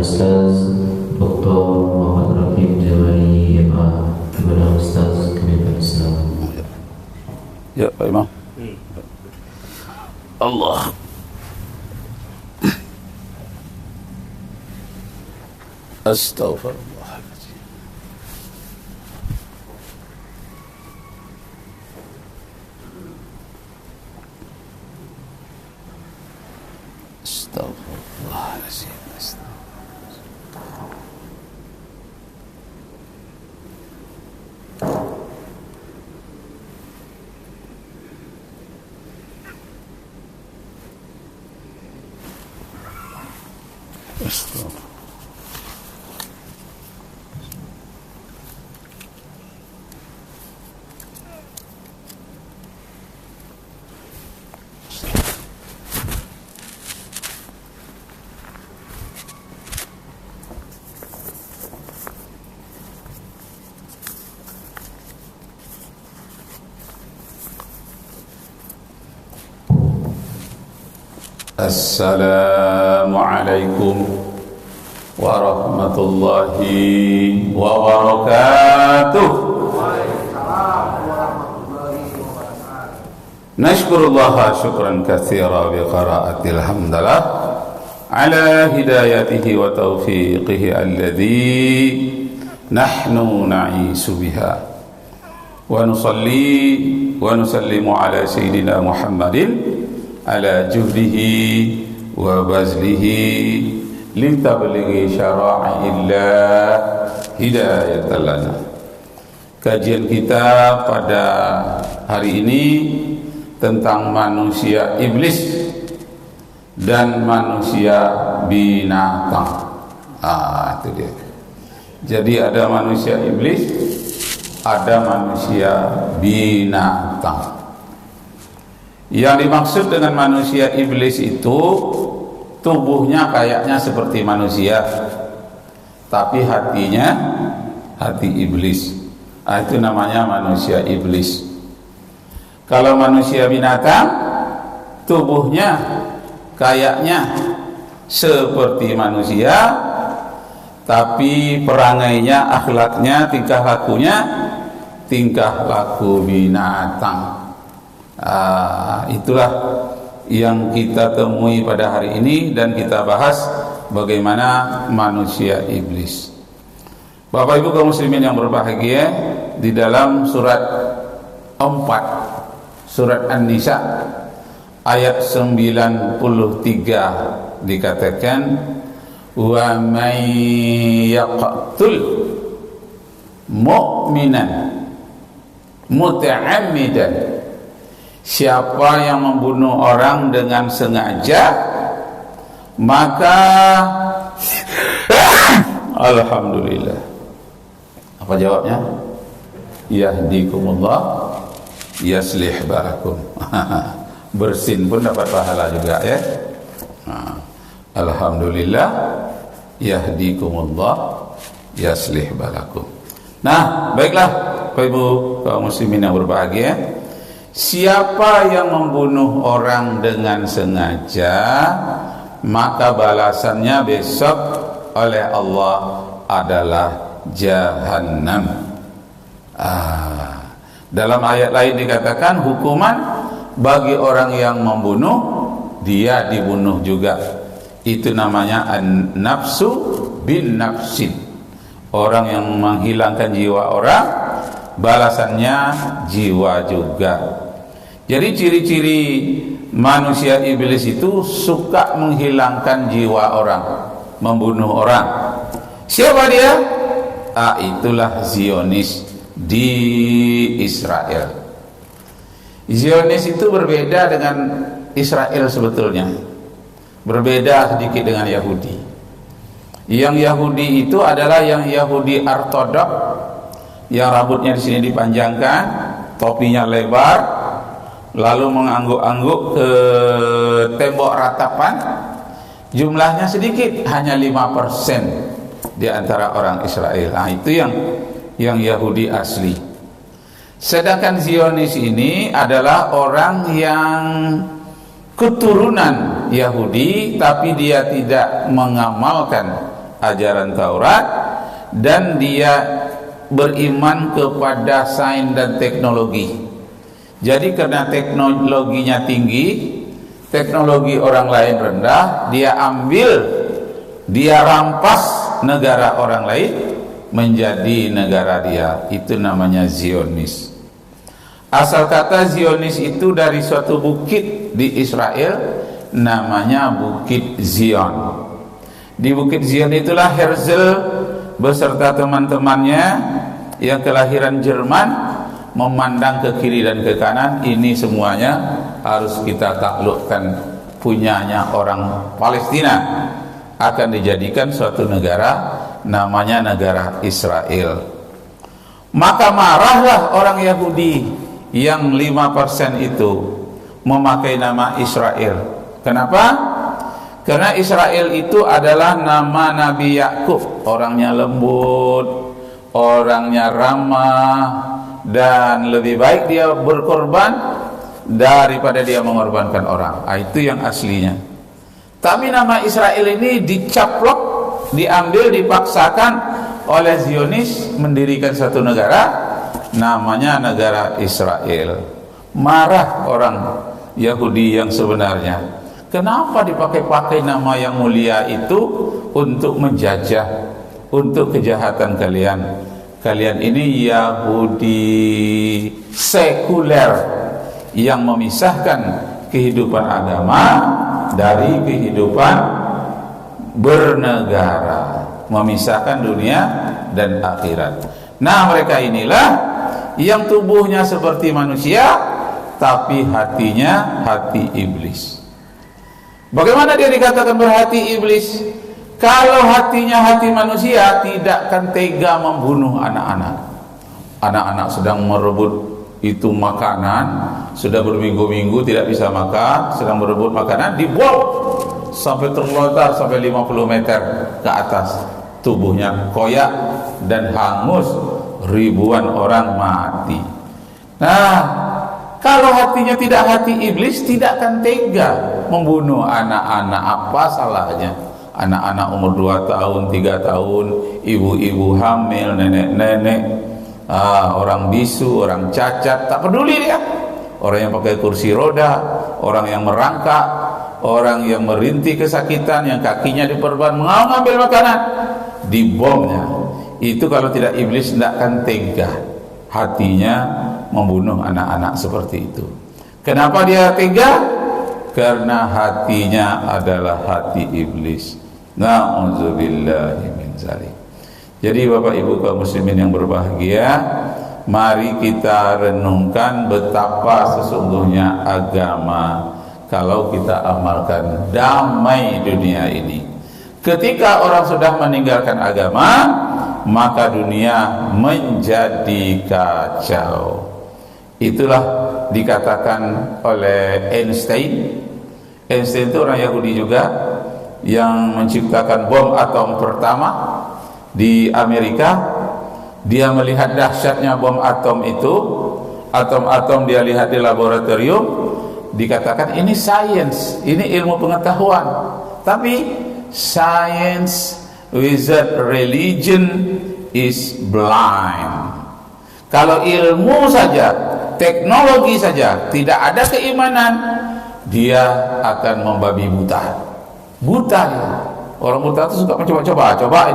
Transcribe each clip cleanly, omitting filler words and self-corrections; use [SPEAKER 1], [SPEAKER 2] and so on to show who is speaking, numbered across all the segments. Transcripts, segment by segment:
[SPEAKER 1] Ustaz Dr. Muhammad Rafiq Jawari MA, kepada Ustaz kami persilakan.
[SPEAKER 2] Ya, Pak Imam. Allah. Astaghfirullahaladzim. Astaghfirullahaladzim. Astaghfirullah. Assalamualaikum warahmatullahi wabarakatuh. Nashkurullaha syukran katsira bi qiraatil hamdalah ala hidayatihi wa taufiqihi alladhi nahnu na'isu biha, wa nusalli wa nusallimu ala sayyidina Muhammadin ala juhdihi wa bazlihi litablighi syara'illah hidayatan lana. Kajian kita pada hari ini tentang manusia iblis dan manusia binatang. Itu dia. Jadi ada manusia iblis, ada manusia binatang. Yang dimaksud dengan manusia iblis itu tubuhnya kayaknya seperti manusia, tapi hatinya hati iblis. Itu namanya manusia iblis. Kalau manusia binatang, tubuhnya kayaknya seperti manusia, tapi perangainya, akhlaknya, tingkah laku binatang. Itulah yang kita temui pada hari ini dan kita bahas bagaimana manusia iblis. Bapak Ibu kaum muslimin yang berbahagia, di dalam surat 4 surat An-Nisa ayat 93 dikatakan, wa may yaqtul mu'minan muta'ammidan, siapa yang membunuh orang dengan sengaja, maka alhamdulillah. Apa jawabnya? Yahdikumullah yaslih balakum. Bersin pun dapat pahala juga ya. Alhamdulillah yahdikumullah yaslih balakum. Nah, baiklah Bapak Ibu kaum muslimin yang berbahagia, siapa yang membunuh orang dengan sengaja, maka balasannya besok oleh Allah adalah Jahannam. Dalam ayat lain dikatakan hukuman bagi orang yang membunuh, dia dibunuh juga. Itu namanya an-nafsu bin nafsin. Orang yang menghilangkan jiwa orang, balasannya jiwa juga. Jadi ciri-ciri manusia iblis itu suka menghilangkan jiwa orang, membunuh orang. Siapa dia? Itulah Zionis di Israel. Zionis itu berbeda dengan Israel sebetulnya. Berbeda sedikit dengan Yahudi. Yang Yahudi itu adalah yang Yahudi ortodok, yang rambutnya di sini dipanjangkan, topinya lebar, lalu mengangguk-angguk ke tembok ratapan. Jumlahnya sedikit, hanya 5% di antara orang Israel. Nah, itu yang Yahudi asli. Sedangkan Zionis ini adalah orang yang keturunan Yahudi, tapi dia tidak mengamalkan ajaran Taurat, dan dia beriman kepada sains dan teknologi. Jadi karena teknologinya tinggi, teknologi orang lain rendah, dia ambil, dia rampas negara orang lain menjadi negara dia. Itu namanya Zionis. Asal kata Zionis itu dari suatu bukit di Israel, namanya Bukit Zion. Di Bukit Zion itulah Herzl beserta teman-temannya yang kelahiran Jerman memandang ke kiri dan ke kanan, ini semuanya harus kita taklukkan, punyanya orang Palestina, akan dijadikan suatu negara, namanya negara Israel. Maka marahlah orang Yahudi yang 5% itu memakai nama Israel. Kenapa? Karena Israel itu adalah nama Nabi Yakub, orangnya lembut, orangnya ramah, dan lebih baik dia berkorban daripada dia mengorbankan orang. Itu yang aslinya. Tapi nama Israel ini dicaplok, diambil, dipaksakan oleh Zionis mendirikan satu negara, namanya negara Israel. Marah orang Yahudi yang sebenarnya, kenapa dipakai-pakai nama yang mulia itu untuk menjajah, untuk kejahatan kalian. Kalian ini Yahudi sekuler yang memisahkan kehidupan agama dari kehidupan bernegara, memisahkan dunia dan akhirat. Nah, mereka inilah yang tubuhnya seperti manusia tapi hatinya hati iblis. Bagaimana dia dikatakan berhati iblis? Kalau hatinya hati manusia, tidak akan tega membunuh anak-anak. Anak-anak sedang merebut itu makanan, sudah berminggu-minggu tidak bisa makan, sedang berebut makanan, dibom sampai terlontar sampai 50 meter ke atas. Tubuhnya koyak dan hangus, ribuan orang mati. Nah, kalau hatinya tidak hati iblis, tidak akan tega membunuh anak-anak. Apa salahnya? Anak-anak umur 2 tahun, 3 tahun, ibu-ibu hamil, nenek-nenek, orang bisu, orang cacat, tak peduli dia. Orang yang pakai kursi roda, orang yang merangkak, orang yang merintih kesakitan, yang kakinya diperban, mau ngambil makanan, dibomnya. Itu kalau tidak iblis tidak akan tega hatinya membunuh anak-anak seperti itu. Kenapa dia tega? Karena hatinya adalah hati iblis. Na'udzubillahi min dzalik. Jadi Bapak Ibu kaum muslimin yang berbahagia, mari kita renungkan betapa sesungguhnya agama kalau kita amalkan damai dunia ini. Ketika orang sudah meninggalkan agama, maka dunia menjadi kacau. Itulah dikatakan oleh Einstein. Einstein itu orang Yahudi juga yang menciptakan bom atom pertama di Amerika. Dia melihat dahsyatnya bom atom itu, atom-atom dia lihat di laboratorium, dikatakan ini sains, ini ilmu pengetahuan. Tapi science without religion is blind. Kalau ilmu saja, teknologi saja, tidak ada keimanan, dia akan membabi buta. Buta ya. Orang buta itu suka mencoba-coba, coba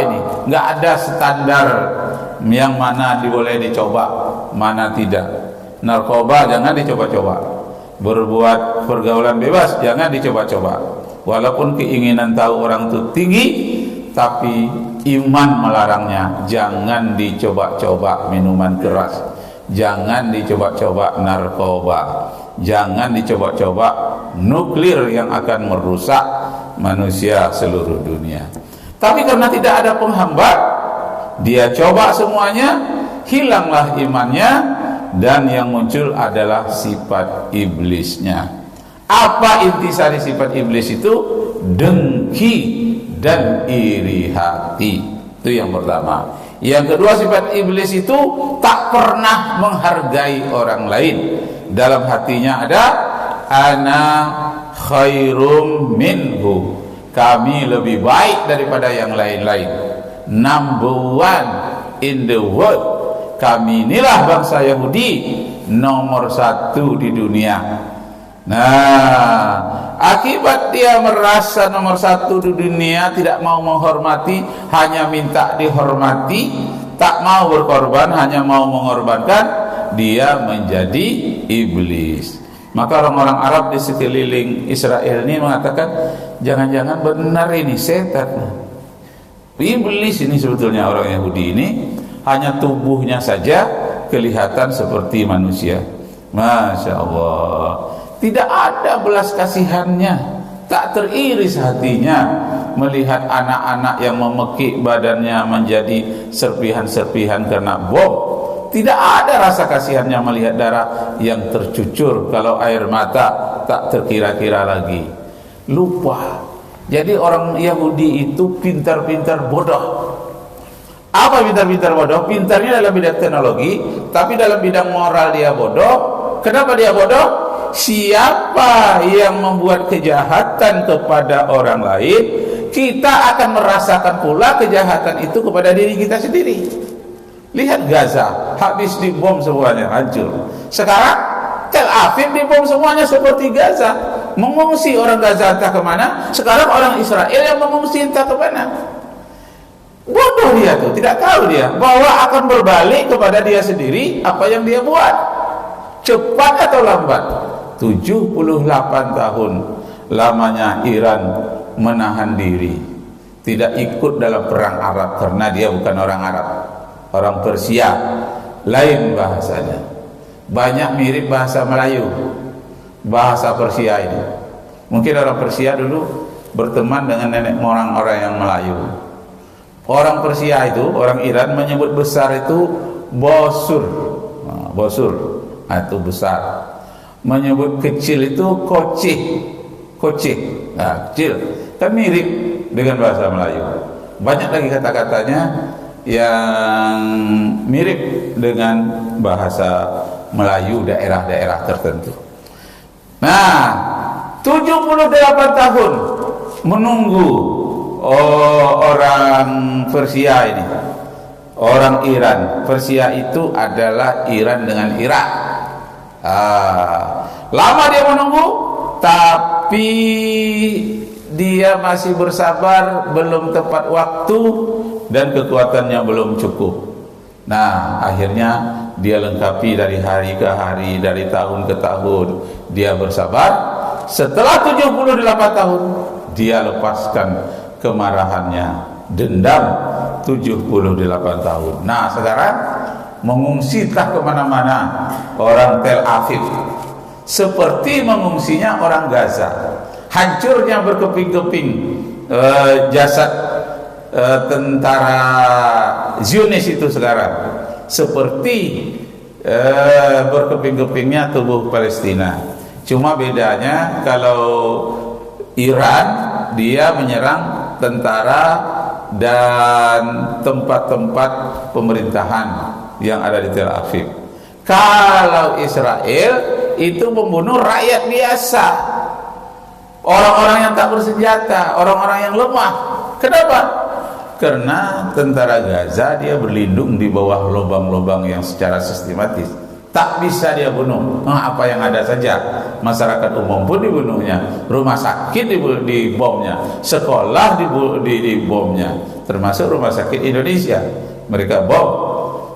[SPEAKER 2] ini. Nggak ada standar yang mana boleh dicoba, mana tidak. Narkoba jangan dicoba-coba. Berbuat pergaulan bebas jangan dicoba-coba. Walaupun keinginan tahu orang itu tinggi, tapi iman melarangnya. Jangan dicoba-coba minuman keras, jangan dicoba-coba narkoba, jangan dicoba-coba nuklir yang akan merusak manusia seluruh dunia. Tapi karena tidak ada penghambat, dia coba semuanya, hilanglah imannya, dan yang muncul adalah sifat iblisnya. Apa intisari sifat iblis itu? Dengki dan iri hati. Itu yang pertama. Yang kedua, sifat iblis itu tak pernah menghargai orang lain. Dalam hatinya ada ana khairum minhu. kami lebih baik daripada yang lain-lain. Number one in the world. Kami inilah bangsa Yahudi nomor 1 di dunia. Nah, akibat dia merasa nomor 1 di dunia, tidak mau menghormati, hanya minta dihormati, tak mau berkorban, hanya mau mengorbankan, dia menjadi iblis. Maka orang-orang Arab di sekeliling Israel ini mengatakan, jangan-jangan benar ini setan, iblis ini sebetulnya orang Yahudi ini, hanya tubuhnya saja kelihatan seperti manusia. Masya Allah, tidak ada belas kasihannya, tak teriris hatinya melihat anak-anak yang memekik badannya menjadi serpihan-serpihan karena bom. Tidak ada rasa kasihannya melihat darah yang tercucur. Kalau air mata tak terkira-kira lagi. Lupa. Jadi orang Yahudi itu pintar-pintar bodoh. Apa pintar-pintar bodoh? Pintarnya dalam bidang teknologi, tapi dalam bidang moral dia bodoh. Kenapa dia bodoh? Siapa yang membuat kejahatan kepada orang lain, kita akan merasakan pula kejahatan itu kepada diri kita sendiri. Lihat Gaza, habis dibom semuanya, hancur. Sekarang Tel Aviv dibom semuanya seperti Gaza. Mengungsi orang Gaza entah kemana. Sekarang orang Israel yang mengungsi entah kemana. Bodoh dia tuh, tidak tahu dia bahwa akan berbalik kepada dia sendiri apa yang dia buat. Cepat atau lambat, 78 tahun lamanya Iran menahan diri, tidak ikut dalam perang Arab karena dia bukan orang Arab, orang Persia, lain bahasanya. Banyak mirip bahasa Melayu, bahasa Persia ini. Mungkin orang Persia dulu berteman dengan nenek moyang orang yang Melayu. Orang Persia itu, orang Iran menyebut besar itu bosur. Nah, bosur, itu besar. Menyebut kecil itu kocih. Kocih, nah, kecil. Kan mirip dengan bahasa Melayu. Banyak lagi kata-katanya yang mirip dengan bahasa Melayu daerah-daerah tertentu. Nah, 78 tahun menunggu orang Persia ini, orang Iran. Persia itu adalah Iran dengan Irak. Lama dia menunggu, tapi dia masih bersabar, belum tepat waktu dan kekuatannya belum cukup. Nah, akhirnya dia lengkapi dari hari ke hari, dari tahun ke tahun. Dia bersabar. Setelah 78 tahun, dia lepaskan kemarahannya, dendam 78 tahun. Nah, sekarang mengungsilah kemana-mana orang Tel Aviv, seperti mengungsinya orang Gaza. Hancurnya berkeping-keping jasad tentara Zionis itu sekarang, seperti berkeping-kepingnya tubuh Palestina. Cuma bedanya kalau Iran dia menyerang tentara dan tempat-tempat pemerintahan yang ada di Tel Aviv. Kalau Israel itu membunuh rakyat biasa, orang-orang yang tak bersenjata, orang-orang yang lemah. Kenapa? Karena tentara Gaza dia berlindung di bawah lubang-lubang yang secara sistematis tak bisa dia bunuh. Nah, apa yang ada saja, masyarakat umum pun dibunuhnya, rumah sakit dibomnya, sekolah dibomnya, termasuk rumah sakit Indonesia mereka bom.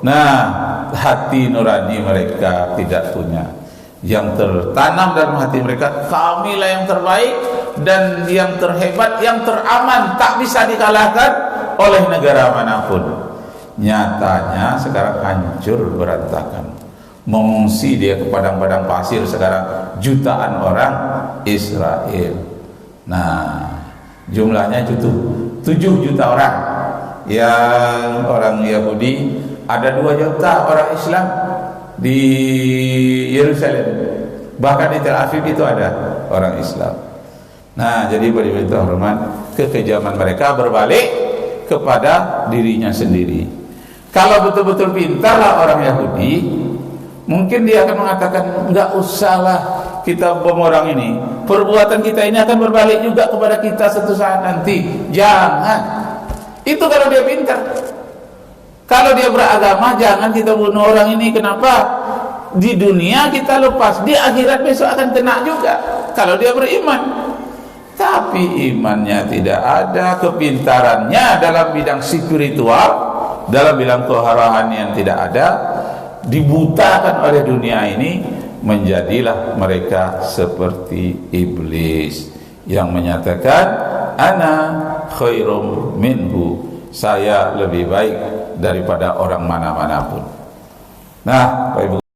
[SPEAKER 2] Nah, hati nurani mereka tidak punya. Yang tertanam dalam hati mereka, kamilah yang terbaik dan yang terhebat, yang teraman, tak bisa dikalahkan oleh negara manapun. Nyatanya sekarang hancur berantakan. Mengungsi dia ke padang-padang pasir sekarang jutaan orang Israel. Nah, jumlahnya 7 juta orang yang orang Yahudi, ada 2 juta orang Islam di Yerusalem, bahkan di Tel Aviv itu ada orang Islam. Nah, jadi beri hormat, kekejaman mereka berbalik kepada dirinya sendiri. Kalau betul-betul pintarlah orang Yahudi, mungkin dia akan mengatakan, enggak usahlah kita bom orang ini, perbuatan kita ini akan berbalik juga kepada kita suatu saat nanti. Jangan. Itu kalau dia pintar. Kalau dia beragama, jangan kita bunuh orang ini. Kenapa? Di dunia kita lepas, di akhirat besok akan kena juga kalau dia beriman. Tapi imannya tidak ada, kepintarannya dalam bidang spiritual, dalam bidang kerohanian tidak ada, dibutakan oleh dunia ini, menjadilah mereka seperti iblis yang menyatakan ana khairum minhu, saya lebih baik daripada orang mana-mana pun. Nah, Bapak Ibu